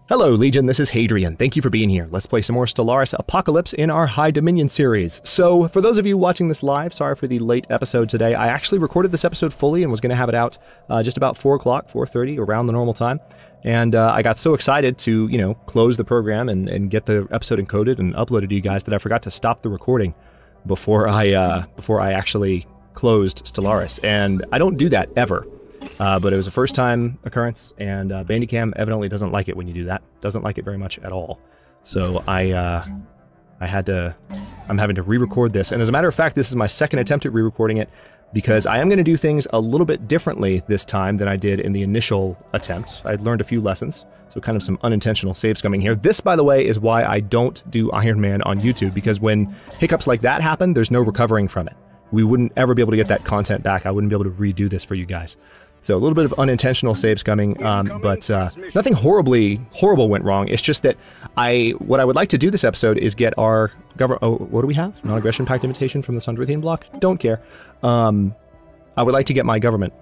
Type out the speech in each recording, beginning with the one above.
Hello Legion, this is Hadrian. Thank you for being here. Let's play some more Stellaris Apocalypse in our High Dominion series. So, for those of you watching this live, sorry for the late episode today. I actually recorded this episode fully and was going to have it out just about 4 o'clock, 4:30, around the normal time. And I got so excited to, close the program and get the episode encoded and uploaded to you guys that I forgot to stop the recording before I actually closed Stellaris. And I don't do that ever. But it was a first-time occurrence, and Bandicam evidently doesn't like it when you do that. Doesn't like it very much at all. So I'm having to re-record this. And as a matter of fact, this is my second attempt at re-recording it, because I am going to do things a little bit differently this time than I did in the initial attempt. I'd learned a few lessons, so kind of some unintentional save scumming here. This, by the way, is why I don't do Iron Man on YouTube, because when hiccups like that happen, there's no recovering from it. We wouldn't ever be able to get that content back. I wouldn't be able to redo this for you guys. So a little bit of unintentional save scumming, but nothing horrible went wrong. It's just that what I would like to do this episode is get our government. Oh, what do we have? Non-aggression pact invitation from the Sundrithian block? Don't care. I would like to get my government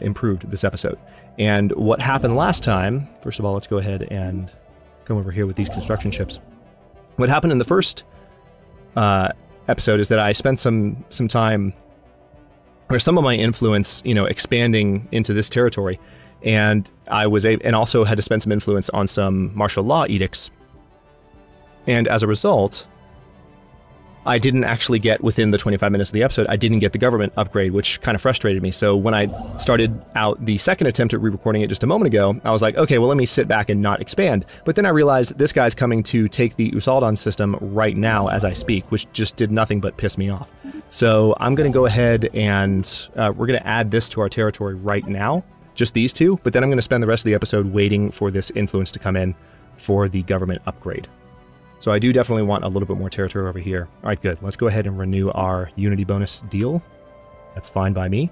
improved this episode. And what happened last time? First of all, let's go ahead and come over here with these construction ships. What happened in the first episode is that I spent some time, or some of my influence, expanding into this territory, and and also had to spend some influence on some martial law edicts. And as a result, I didn't actually get, within the 25 minutes of the episode, I didn't get the government upgrade, which kind of frustrated me. So when I started out the second attempt at re-recording it just a moment ago, I was like, okay, well, let me sit back and not expand. But then I realized this guy's coming to take the Usaldon system right now as I speak, which just did nothing but piss me off. So I'm going to go ahead and we're going to add this to our territory right now, just these two, but then I'm going to spend the rest of the episode waiting for this influence to come in for the government upgrade. So I do definitely want a little bit more territory over here. All right, good. Let's go ahead and renew our unity bonus deal. That's fine by me.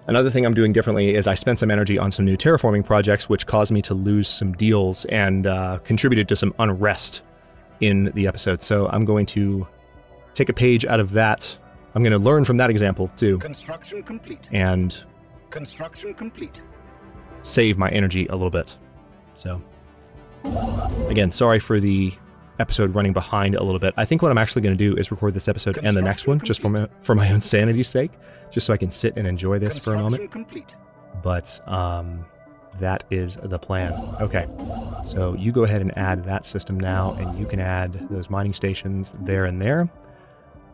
Another thing I'm doing differently is I spent some energy on some new terraforming projects, which caused me to lose some deals and contributed to some unrest in the episode. So I'm going to take a page out of that. I'm going to learn from that example too. Construction complete. And construction complete. Save my energy a little bit. So again, sorry for the episode running behind a little bit. I think what I'm actually going to do is record this episode and the next one just for my own sanity's sake, just so I can sit and enjoy this for a moment. Complete. But that is the plan. Okay, so you go ahead and add that system now, and you can add those mining stations there and there.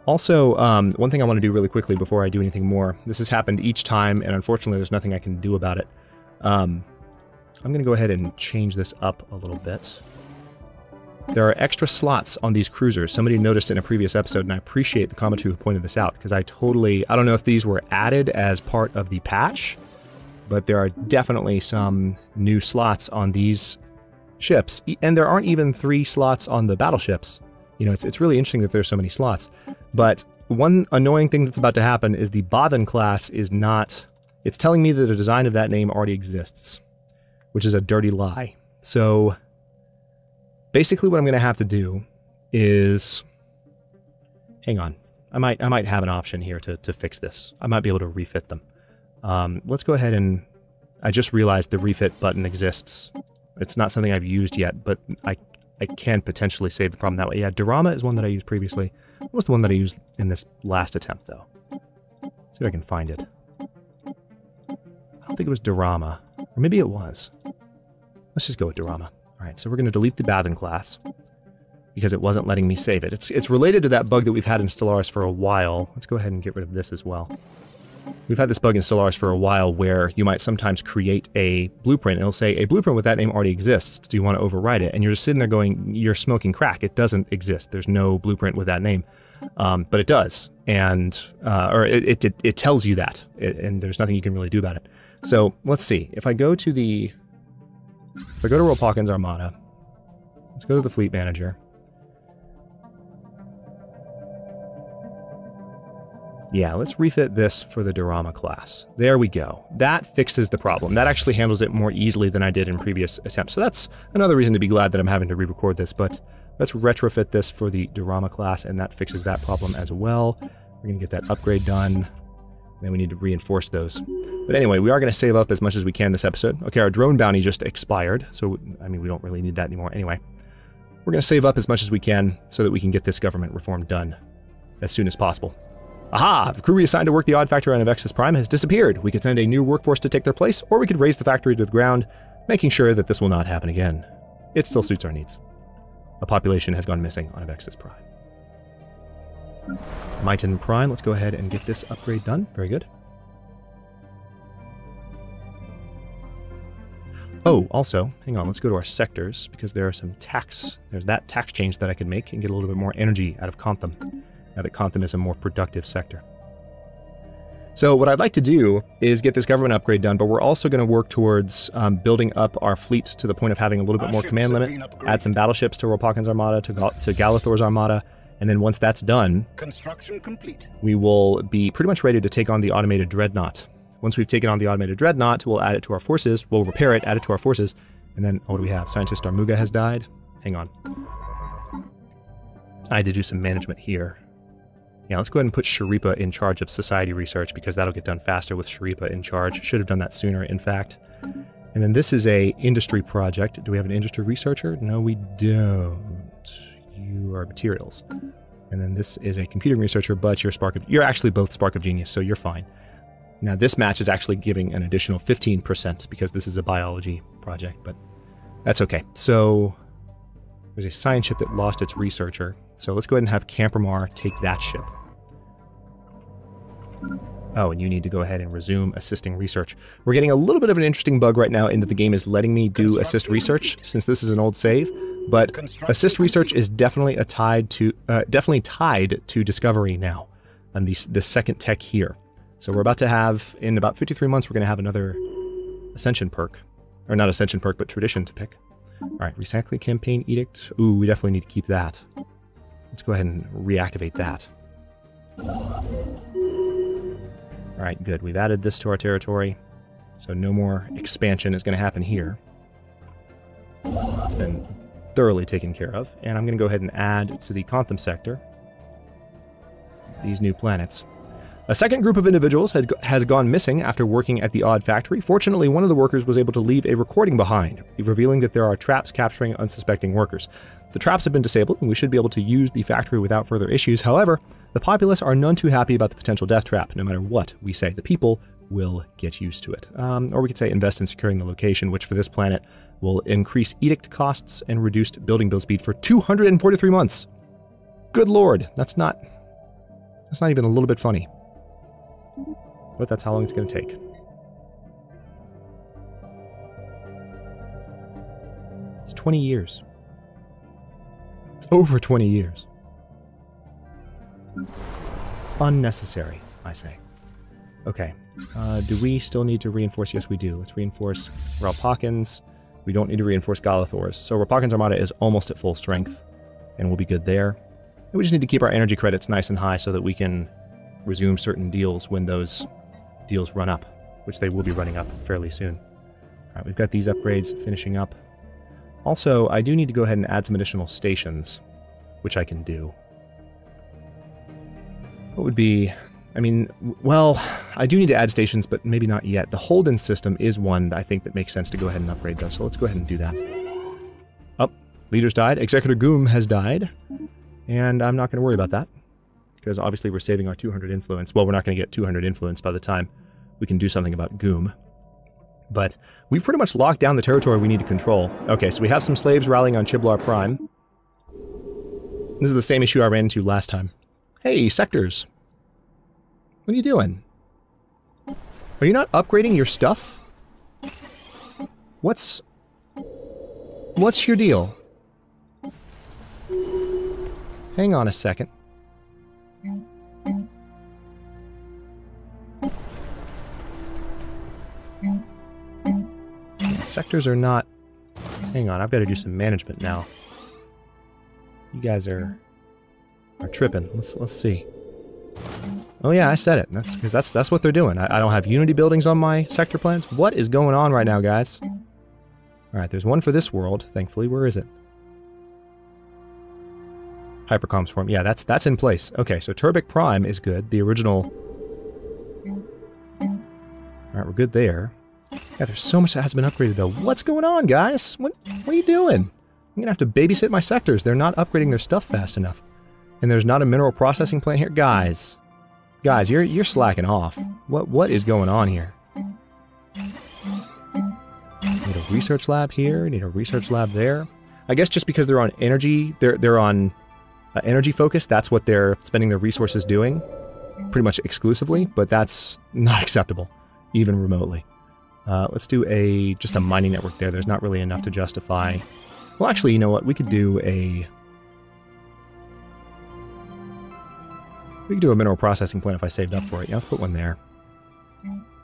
Also, one thing I want to do really quickly before I do anything more, this has happened each time, and unfortunately there's nothing I can do about it. I'm going to go ahead and change this up a little bit. There are extra slots on these cruisers. Somebody noticed in a previous episode, and I appreciate the commenter who pointed this out, because I don't know if these were added as part of the patch, but there are definitely some new slots on these ships, and there aren't even 3 slots on the battleships. It's really interesting that there's so many slots. But one annoying thing that's about to happen is the Bothan class is not... It's telling me that the design of that name already exists, which is a dirty lie. So basically what I'm going to have to do is... Hang on. I might have an option here to fix this. I might be able to refit them. Let's go ahead and... I just realized the refit button exists. It's not something I've used yet, but I can potentially save the problem that way. Yeah, Durama is one that I used previously. What was the one that I used in this last attempt, though? Let's see if I can find it. I don't think it was Durama. Or maybe it was. Let's just go with Durama. Alright, so we're going to delete the Bothan class, because it wasn't letting me save it. It's related to that bug that we've had in Stellaris for a while. Let's go ahead and get rid of this as well. We've had this bug in Stellaris for a while where you might sometimes create a blueprint, and it'll say, a blueprint with that name already exists. Do you want to overwrite it? And you're just sitting there going, you're smoking crack. It doesn't exist. There's no blueprint with that name. But it does. And, or it tells you that. And there's nothing you can really do about it. So, let's see. If I go to Royal Hawkins Armada, let's go to the Fleet Manager. Yeah, let's refit this for the Durama class. There we go. That fixes the problem. That actually handles it more easily than I did in previous attempts. So that's another reason to be glad that I'm having to re-record this, but let's retrofit this for the Durama class, and that fixes that problem as well. We're going to get that upgrade done. We're Then we need to reinforce those. But anyway, we are going to save up as much as we can this episode. Okay, our drone bounty just expired, so, I mean, we don't really need that anymore. Anyway, we're going to save up as much as we can so that we can get this government reform done as soon as possible. Aha! The crew we assigned to work the odd factory on Avexis Prime has disappeared. We could send a new workforce to take their place, or we could raise the factory to the ground, making sure that this will not happen again. It still suits our needs. A population has gone missing on Avexis Prime. Mighton Prime, let's go ahead and get this upgrade done. Very good. Oh, also, hang on, let's go to our sectors, because there are some tax. There's that tax change that I could make and get a little bit more energy out of Contham, now that Contham is a more productive sector. So what I'd like to do is get this government upgrade done, but we're also going to work towards building up our fleet to the point of having a little bit more command limit, add some battleships to Ropakin's armada, to Galathor's armada, and then once that's done, construction complete. We will be pretty much ready to take on the automated dreadnought. Once we've taken on the automated dreadnought, we'll add it to our forces, we'll repair it, add it to our forces, and then, what do we have? Scientist Armuga has died? Hang on. I had to do some management here. Yeah, let's go ahead and put Cherryh in charge of society research, because that'll get done faster with Cherryh in charge. Should have done that sooner, in fact. And then this is a industry project. Do we have an industry researcher? No, we don't. You are materials. And then this is a computing researcher, but you're actually both Spark of Genius, so you're fine. Now this match is actually giving an additional 15% because this is a biology project, but that's okay. So there's a science ship that lost its researcher. So let's go ahead and have Campermar take that ship. Oh, and you need to go ahead and resume assisting research. We're getting a little bit of an interesting bug right now in that the game is letting me do assist research since this is an old save, but assist research is definitely tied to discovery now on the second tech here. So we're about to have, in about 53 months, we're going to have another Ascension perk. Or not Ascension perk, but Tradition to pick. Alright, Recycling Campaign Edict. Ooh, we definitely need to keep that. Let's go ahead and reactivate that. Alright, good. We've added this to our territory. So no more expansion is going to happen here. It's been thoroughly taken care of. And I'm going to go ahead and add to the Contham sector these new planets. A second group of individuals has gone missing after working at the odd factory. Fortunately, one of the workers was able to leave a recording behind, revealing that there are traps capturing unsuspecting workers. The traps have been disabled, and we should be able to use the factory without further issues. However, the populace are none too happy about the potential death trap. No matter what we say, the people will get used to it. Or we could say invest in securing the location, which for this planet will increase edict costs and reduced building build speed for 243 months. Good lord, that's not even a little bit funny. But that's how long it's going to take. It's 20 years. It's over 20 years. Unnecessary, I say. Okay. Do we still need to reinforce? Yes, we do. Let's reinforce Ralpakins. We don't need to reinforce Galathor's. So Ralpakins Armada is almost at full strength, and we'll be good there. And we just need to keep our energy credits nice and high so that we can resume certain deals when those deals run up, which they will be running up fairly soon. Alright, we've got these upgrades finishing up. Also, I do need to go ahead and add some additional stations, which I can do. What would be... I mean, well, I do need to add stations, but maybe not yet. The Holden system is one that I think that makes sense to go ahead and upgrade, though, so let's go ahead and do that. Oh, leaders died. Executor Goom has died, and I'm not going to worry about that, because obviously we're saving our 200 influence. Well, we're not going to get 200 influence by the time we can do something about Goom. But we've pretty much locked down the territory we need to control. Okay, so we have some slaves rallying on Chiblar Prime. This is the same issue I ran into last time. Hey, sectors. What are you doing? Are you not upgrading your stuff? What's your deal? Hang on a second. Sectors are not... Hang on, I've got to do some management now. You guys are tripping. Let's see. Oh yeah, I said it. That's because that's what they're doing. I don't have Unity buildings on my sector plans. What is going on right now, guys? Alright, there's one for this world, thankfully. Where is it? Hypercomms form. Yeah, that's in place. Okay, so Turbic Prime is good. The original Alright, we're good there. Yeah, there's so much that has been upgraded, though. What's going on, guys? What are you doing? I'm gonna have to babysit my sectors. They're not upgrading their stuff fast enough. And there's not a mineral processing plant here. Guys, you're slacking off. What is going on here? Need a research lab here. Need a research lab there. I guess just because they're on energy, they're on energy focus. That's what they're spending their resources doing, pretty much exclusively. But that's not acceptable, even remotely. Let's do just a mining network there. There's not really enough to justify. Well, actually, you know what? We could do a mineral processing plant if I saved up for it. Yeah, let's put one there.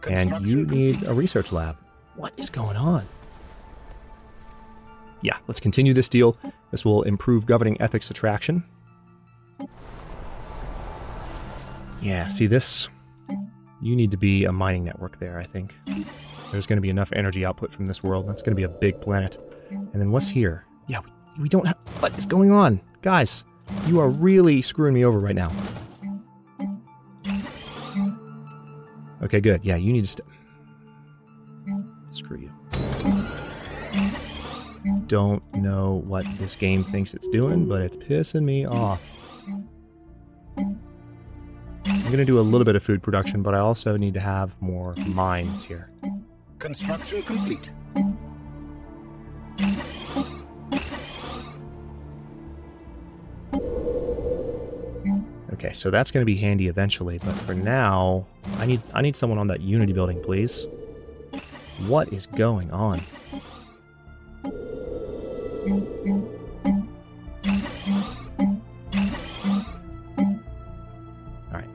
And you need a research lab. What is going on? Yeah, let's continue this deal. This will improve governing ethics attraction. Yeah, see this? You need to be a mining network there, I think. There's going to be enough energy output from this world. That's going to be a big planet. And then what's here? Yeah, we don't have... What is going on? Guys, you are really screwing me over right now. Okay, good. Yeah, you need to screw you. Don't know what this game thinks it's doing, but it's pissing me off. I'm going to do a little bit of food production, but I also need to have more mines here. Construction complete. Okay, so that's going to be handy eventually, but for now, I need someone on that Unity building, please. What is going on? Alright.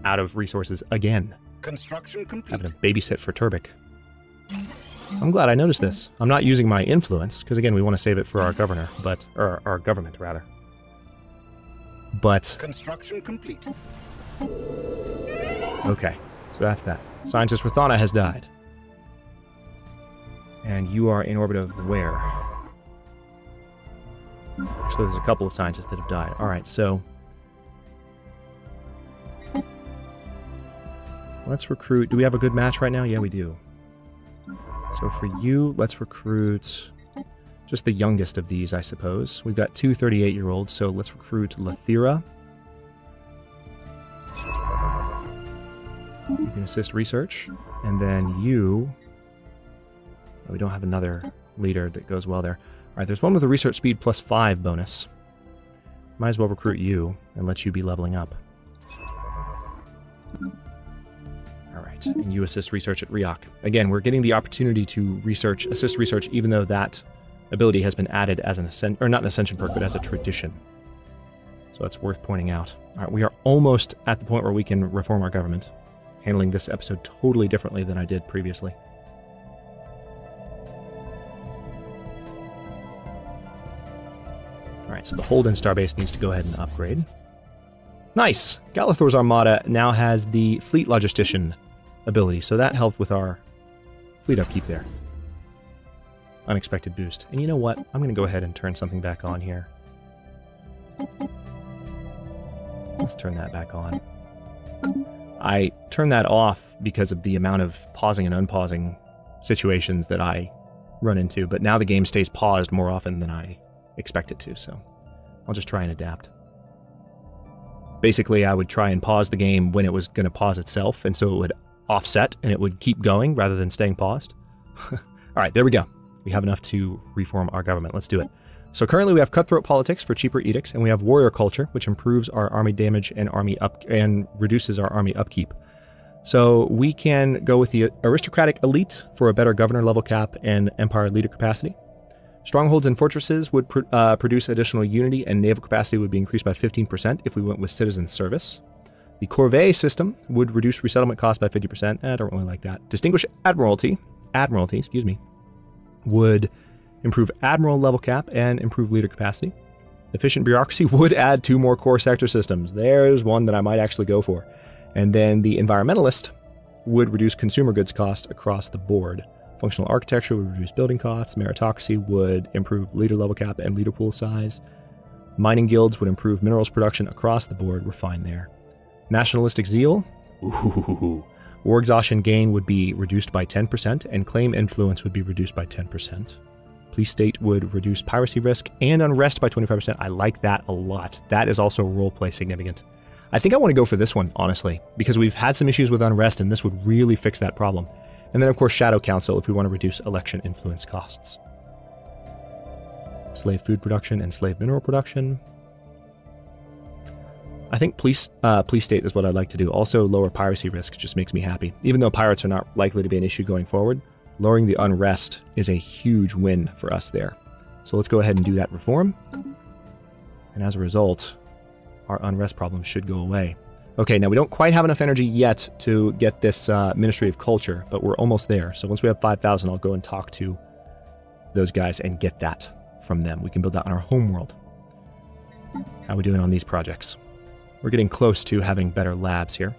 Out of resources again. Construction complete. Having to babysit for Turbic. I'm glad I noticed this. I'm not using my influence, because again, we want to save it for our governor, or our government, rather. But... Construction complete. Okay, so that's that. Scientist Rathana has died. And you are in orbit of where? Actually, there's a couple of scientists that have died. Alright, so... let's recruit... Do we have a good match right now? Yeah, we do. So for you, let's recruit... just the youngest of these, I suppose. We've got two 38-year-olds, so let's recruit Lathira. You can assist research. And then you... oh, we don't have another leader that goes well there. Alright, there's one with a research speed plus 5 bonus. Might as well recruit you and let you be leveling up. Alright, and you assist research at Riok. Again, we're getting the opportunity to assist research, even though that ability has been added as an ascension, or not an ascension perk, but as a tradition. So that's worth pointing out. Alright, we are almost at the point where we can reform our government. Handling this episode totally differently than I did previously. Alright, so the Holden Starbase needs to go ahead and upgrade. Nice! Galathor's Armada now has the Fleet Logistician ability, so that helped with our fleet upkeep there. Unexpected boost. And you know what? I'm going to go ahead and turn something back on here. Let's turn that back on. I turned that off because of the amount of pausing and unpausing situations that I run into, but now the game stays paused more often than I expect it to, so I'll just try and adapt. Basically, I would try and pause the game when it was going to pause itself, and so it would offset and it would keep going rather than staying paused. Alright, there we go. We have enough to reform our government. Let's do it. So currently we have cutthroat politics for cheaper edicts, and we have warrior culture, which improves our army damage and reduces our army upkeep. So we can go with the aristocratic elite for a better governor level cap and empire leader capacity. Strongholds and fortresses would produce additional unity, and naval capacity would be increased by 15% if we went with citizen service. The corvée system would reduce resettlement costs by 50%. I don't really like that. Distinguished admiralty, would improve admiral level cap and improve leader capacity. Efficient bureaucracy would add 2 more core sector systems. There's one that I might actually go for. And then the environmentalist would reduce consumer goods cost across the board. Functional architecture would reduce building costs. Meritocracy would improve leader level cap and leader pool size. Mining guilds would improve minerals production across the board. We're fine there. Nationalistic zeal. Ooh, War exhaustion gain would be reduced by 10%, and claim influence would be reduced by 10%. Police state would reduce piracy risk and unrest by 25%. I like that a lot. That is also roleplay significant. I think I want to go for this one, honestly, because we've had some issues with unrest, and this would really fix that problem. And then, of course, Shadow Council if we want to reduce election influence costs. Slave food production and slave mineral production. I think police state is what I'd like to do. Also, lower piracy risk just makes me happy. Even though pirates are not likely to be an issue going forward, lowering the unrest is a huge win for us there. So let's go ahead and do that reform. And as a result, our unrest problem should go away. Okay, now we don't quite have enough energy yet to get this Ministry of Culture, but we're almost there. So once we have 5,000, I'll go and talk to those guys and get that from them. We can build that on our home world. How are we doing on these projects? We're getting close to having better labs here.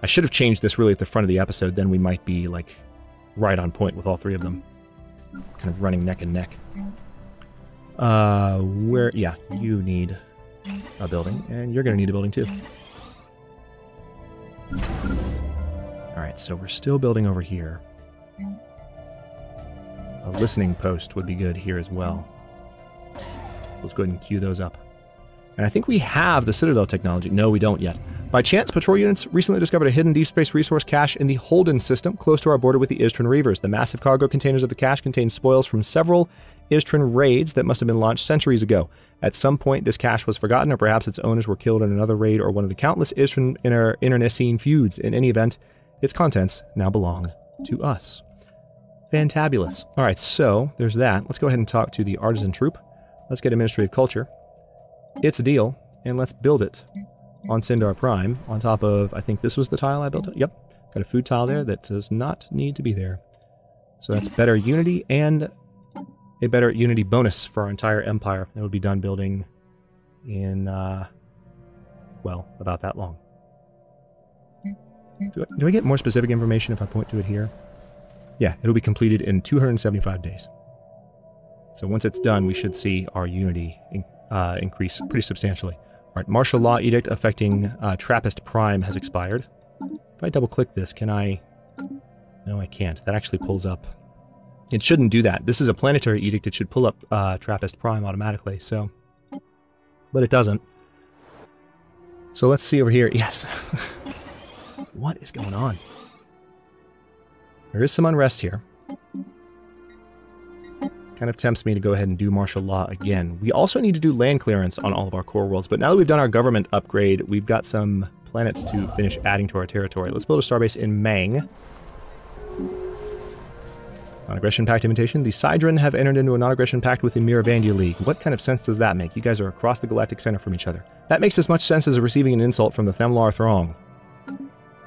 I should have changed this really at the front of the episode, then we might be like right on point with all three of them. Kind of running neck and neck. Yeah, you need a building, and you're going to need a building too. Alright, so we're still building over here. A listening post would be good here as well. Let's go ahead and queue those up. And I think we have the Citadel technology. No, we don't yet. By chance, patrol units recently discovered a hidden deep space resource cache in the Holden system, close to our border with the Istran Reavers. The massive cargo containers of the cache contain spoils from several Istran raids that must have been launched centuries ago. At some point, this cache was forgotten, or perhaps its owners were killed in another raid or one of the countless Istran internecine feuds. In any event, its contents now belong to us. Fantabulous. All right, so there's that. Let's go ahead and talk to the Artisan Troop. Let's get a Ministry of Culture. It's a deal, and let's build it on Syndar Prime, on top of, I think this was the tile I built it. Yep, got a food tile there that does not need to be there. So that's better unity and a better unity bonus for our entire empire. It would be done building in, well, about that long. Do I get more specific information if I point to it here? Yeah, it'll be completed in 275 days. So once it's done, we should see our unity increase pretty substantially. All right, martial law edict affecting Trappist Prime has expired. If I double-click this, can I... No, I can't. That actually pulls up... It shouldn't do that. This is a planetary edict. It should pull up Trappist Prime automatically, so... But it doesn't. So let's see over here. Yes. What is going on? There is some unrest here. Kind of tempts me to go ahead and do martial law again. We also need to do land clearance on all of our core worlds, but now that we've done our government upgrade, we've got some planets to finish adding to our territory. Let's build a starbase in Mang. Non-aggression pact invitation. The Sidran have entered into a non-aggression pact with the Miravandia League. What kind of sense does that make? You guys are across the galactic center from each other. That makes as much sense as receiving an insult from the Themlar Throng.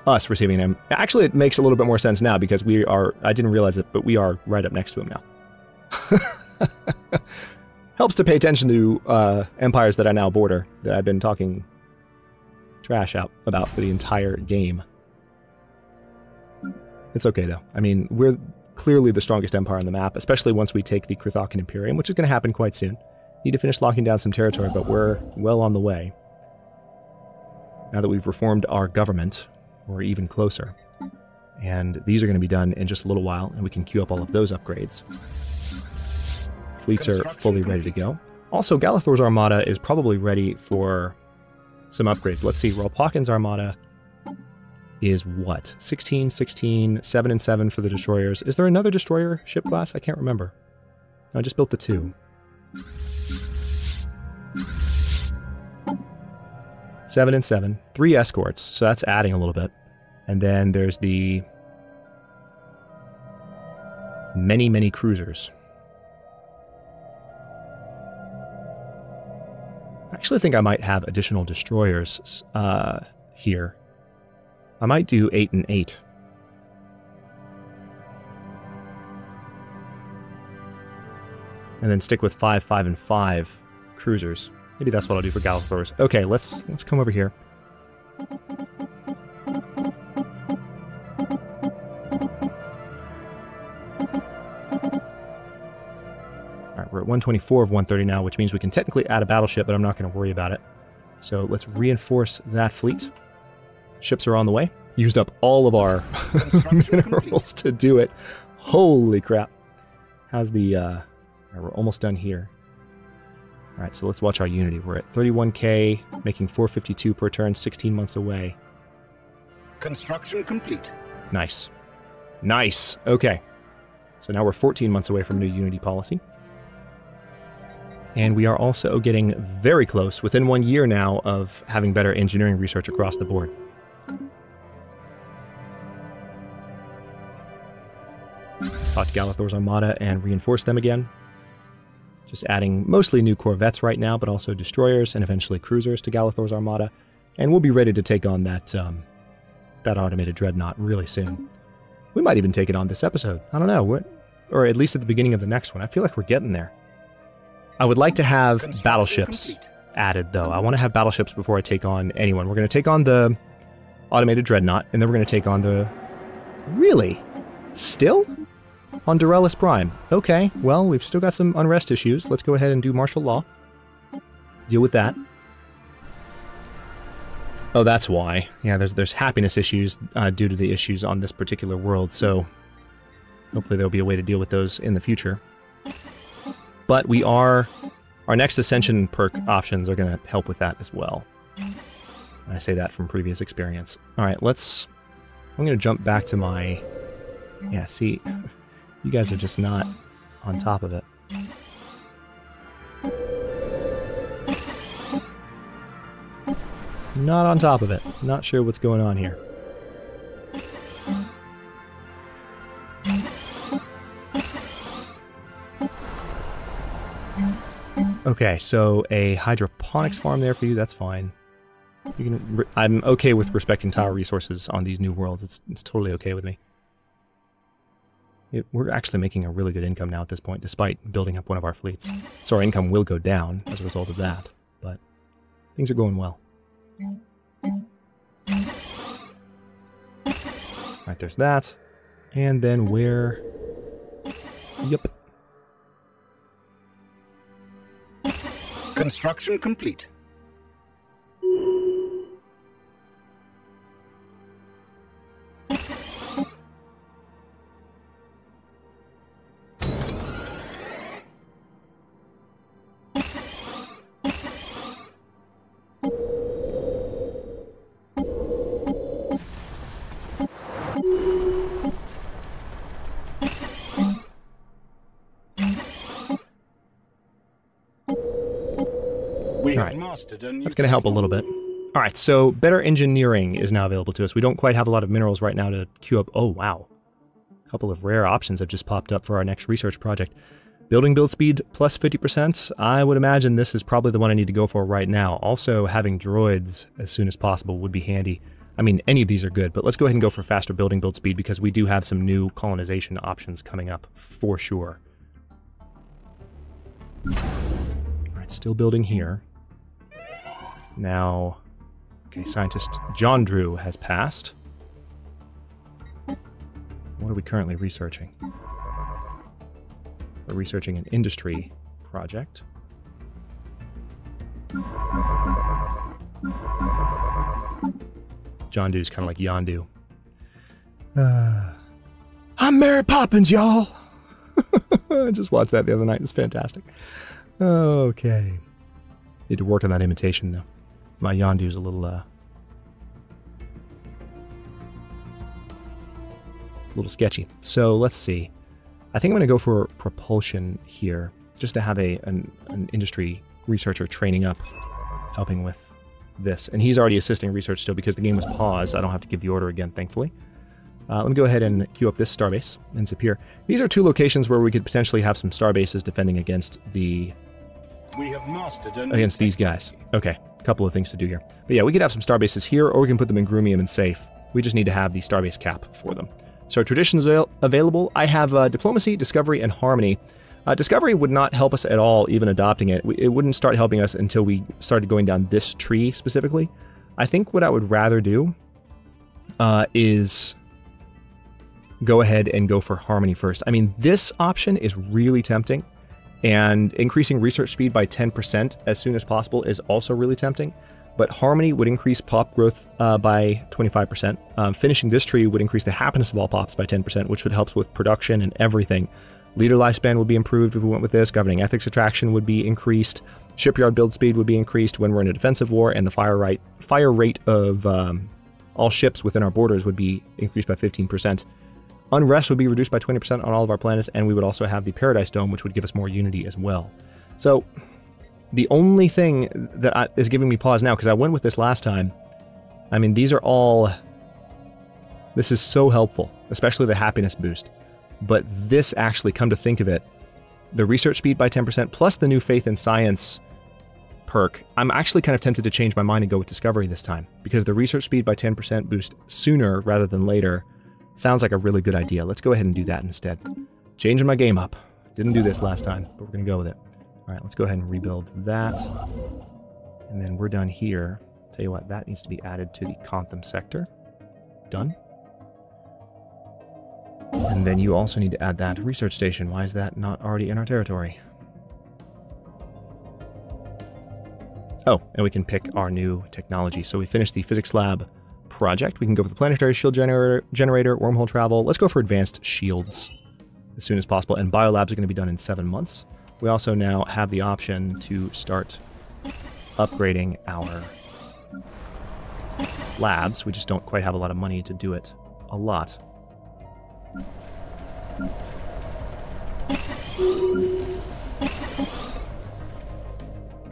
Us receiving him. Actually, it makes a little bit more sense now because we are, I didn't realize it, but we are right up next to him now. Helps to pay attention to empires that I now border, that I've been talking trash out about for the entire game. It's okay though. I mean, we're clearly the strongest empire on the map, especially once we take the Krithakan Imperium, which is going to happen quite soon. Need to finish locking down some territory, but we're well on the way. Now that we've reformed our government, we're even closer. And these are going to be done in just a little while, and we can queue up all of those upgrades. Fleets are fully ready to go. Also, Galathor's Armada is probably ready for some upgrades. Let's see, Rolpakin's Armada is what? 16, 16, 7 and 7 for the destroyers. Is there another destroyer ship class? I can't remember. I just built the 2. 7 and 7. 3 escorts, so that's adding a little bit. And then there's the many, many cruisers. I actually think I might have additional destroyers here. I might do 8 and 8. And then stick with 5, 5, and 5 cruisers. Maybe that's what I'll do for Galathor's. Okay, let's come over here. We're at 124 of 130 now, which means we can technically add a battleship, but I'm not going to worry about it. So let's reinforce that fleet. Ships are on the way. used up all of our minerals to do it. Holy crap. How's the... we're almost done here. Alright, so let's watch our Unity. We're at 31k, making 452 per turn, 16 months away. Construction complete. Nice. Nice! Okay. So now we're 14 months away from new Unity policy. And we are also getting very close, within 1 year now, of having better engineering research across the board. Talk to Galathor's Armada and reinforce them again. Just adding mostly new corvettes right now, but also destroyers and eventually cruisers to Galathor's Armada. And we'll be ready to take on that, that automated dreadnought really soon. We might even take it on this episode. I don't know. Or at least at the beginning of the next one. I feel like we're getting there. I would like to have battleships added, though. I want to have battleships before I take on anyone. We're going to take on the automated dreadnought, and then we're going to take on the... Really? Still? On Durelis Prime. Okay, well, we've still got some unrest issues. Let's go ahead and do martial law. Deal with that. Oh, that's why. Yeah, there's happiness issues due to the issues on this particular world, so hopefully there'll be a way to deal with those in the future. But we are... Our next Ascension perk options are going to help with that as well. I say that from previous experience. Alright, let's... I'm going to jump back to my... Yeah, see... You guys are just not on top of it. Not on top of it. Not sure what's going on here. Okay, so a hydroponics farm there for you, that's fine. You can, I'm okay with respecting tile resources on these new worlds. It's totally okay with me. We're actually making a really good income now at this point, despite building up one of our fleets. So our income will go down as a result of that, but things are going well. Alright, there's that. And then where... Yep. Construction complete. That's going to help a little bit. Alright, so better engineering is now available to us. We don't quite have a lot of minerals right now to queue up. Oh, wow. A couple of rare options have just popped up for our next research project. Building build speed plus 50%. I would imagine this is probably the one I need to go for right now. Also, having droids as soon as possible would be handy. I mean, any of these are good, but let's go ahead and go for faster building build speed because we do have some new colonization options coming up for sure. Alright, still building here. Now, okay, scientist John Drew has passed. What are we currently researching? We're researching an industry project. John Dew's kind of like Yondu. I'm Mary Poppins, y'all! I just watched that the other night. It was fantastic. Okay. Need to work on that imitation, though. My Yondu's a little sketchy. So let's see. I think I'm going to go for propulsion here, just to have an industry researcher training up, helping with this. And he's already assisting research still because the game was paused. I don't have to give the order again, thankfully. Let me go ahead and queue up this starbase and zip here. These are two locations where we could potentially have some starbases defending against the... We have mastered against these guys. Okay, a couple of things to do here. But yeah, we could have some starbases here, or we can put them in Groomium and Safe. We just need to have the starbase cap for them. So traditions available. I have Diplomacy, Discovery, and Harmony. Discovery would not help us at all, even adopting it. It wouldn't start helping us until we started going down this tree specifically. I think what I would rather do is go ahead and go for Harmony first. I mean, this option is really tempting. And increasing research speed by 10% as soon as possible is also really tempting. but harmony would increase pop growth by 25%. Finishing this tree would increase the happiness of all pops by 10%, which would help with production and everything. Leader lifespan would be improved if we went with this. Governing ethics attraction would be increased. Shipyard build speed would be increased when we're in a defensive war, and the fire rate of all ships within our borders would be increased by 15%. Unrest would be reduced by 20% on all of our planets, and we would also have the Paradise Dome, which would give us more unity as well. So the only thing that is giving me pause now, because I went with this last time, I mean, these are all... This is so helpful, especially the happiness boost. But this actually, come to think of it, the research speed by 10% plus the new faith in science perk, I'm actually kind of tempted to change my mind and go with discovery this time, because the research speed by 10% boost sooner rather than later sounds like a really good idea. Let's go ahead and do that instead. Changing my game up. Didn't do this last time, but we're going to go with it. All right, let's go ahead and rebuild that. And then we're done here. Tell you what, that needs to be added to the Contham sector. Done. And then you also need to add that research station. Why is that not already in our territory? Oh, and we can pick our new technology. So we finished the physics lab project. We can go with the planetary shield generator, wormhole travel. Let's go for advanced shields as soon as possible. And biolabs are going to be done in 7 months. We also now have the option to start upgrading our labs. We just don't quite have a lot of money to do it a lot.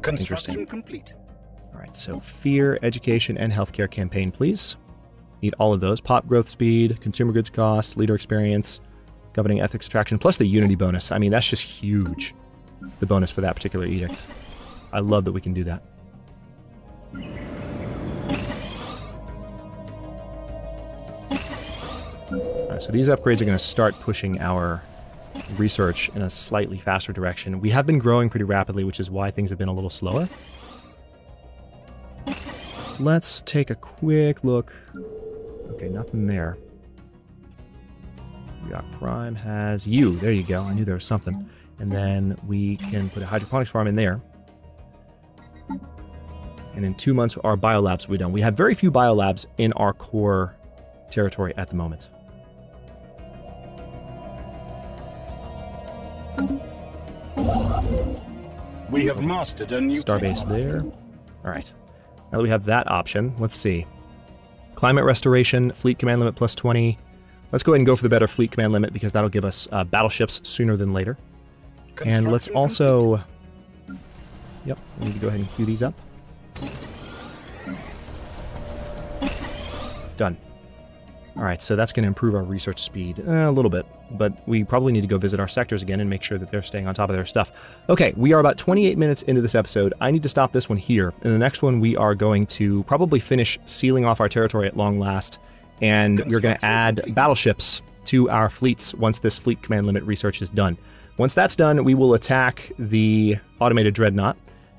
Construction complete. All right, so fear, education, and healthcare campaign, please. Need all of those. Pop growth speed, consumer goods cost, leader experience, governing ethics attraction, plus the unity bonus. I mean, that's just huge, the bonus for that particular edict. I love that we can do that. All right, so these upgrades are going to start pushing our research in a slightly faster direction. We have been growing pretty rapidly, which is why things have been a little slower. Let's take a quick look. Okay, nothing there. We got Prime has you. There you go. I knew there was something. And then we can put a hydroponics farm in there. And in 2 months, our biolabs will be done. We have very few biolabs in our core territory at the moment. We have mastered a new Starbase there. All right. Now that we have that option, let's see. Climate restoration, fleet command limit plus 20. Let's go ahead and go for the better fleet command limit because that'll give us battleships sooner than later. And let's also... Yep, we need to go ahead and queue these up. Done. Alright, so that's going to improve our research speed a little bit, but we probably need to go visit our sectors again and make sure that they're staying on top of their stuff. Okay, we are about 28 minutes into this episode. I need to stop this one here. In the next one, we are going to probably finish sealing off our territory at long last, and we're going to add battleships to our fleets once this fleet command limit research is done. Once that's done, we will attack the automated dreadnought,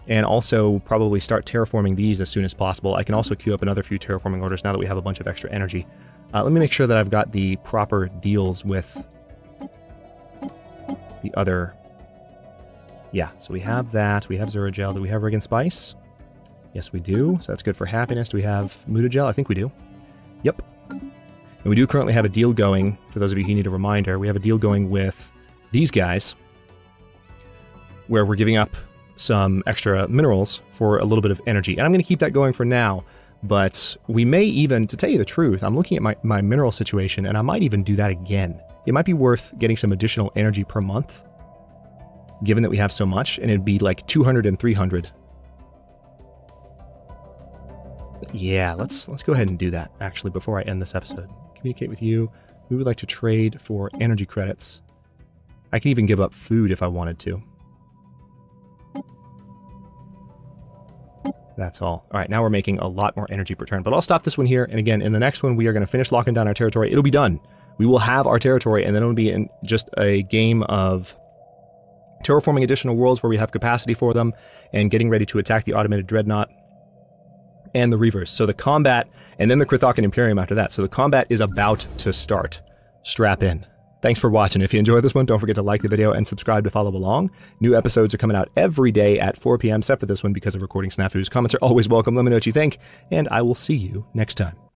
and also probably start terraforming these as soon as possible. I can also queue up another few terraforming orders now that we have a bunch of extra energy. Let me make sure that I've got the proper deals with the other... Yeah, so we have that. We have Zuragel. Do we have Rig and Spice? Yes, we do. So that's good for happiness. Do we have Mutagel? I think we do. Yep. And we do currently have a deal going, for those of you who need a reminder, we have a deal going with these guys, where we're giving up some extra minerals for a little bit of energy. And I'm going to keep that going for now. But we may even, to tell you the truth, I'm looking at my mineral situation, and I might even do that again. It might be worth getting some additional energy per month, given that we have so much, and it'd be like 200 and 300. But yeah, let's go ahead and do that, actually, before I end this episode. Communicate with you. We would like to trade for energy credits. I can even give up food if I wanted to. That's all. All right, now we're making a lot more energy per turn. But I'll stop this one here. And again, in the next one, we are going to finish locking down our territory. It'll be done. We will have our territory, and then it'll be in just a game of terraforming additional worlds where we have capacity for them, and getting ready to attack the automated dreadnought and the Reavers. So the combat, and then the Krithakan Imperium after that. So the combat is about to start. Strap in. Thanks for watching. If you enjoyed this one, don't forget to like the video and subscribe to follow along. New episodes are coming out every day at 4 p.m. except for this one because of recording snafus. Comments are always welcome. Let me know what you think, and I will see you next time.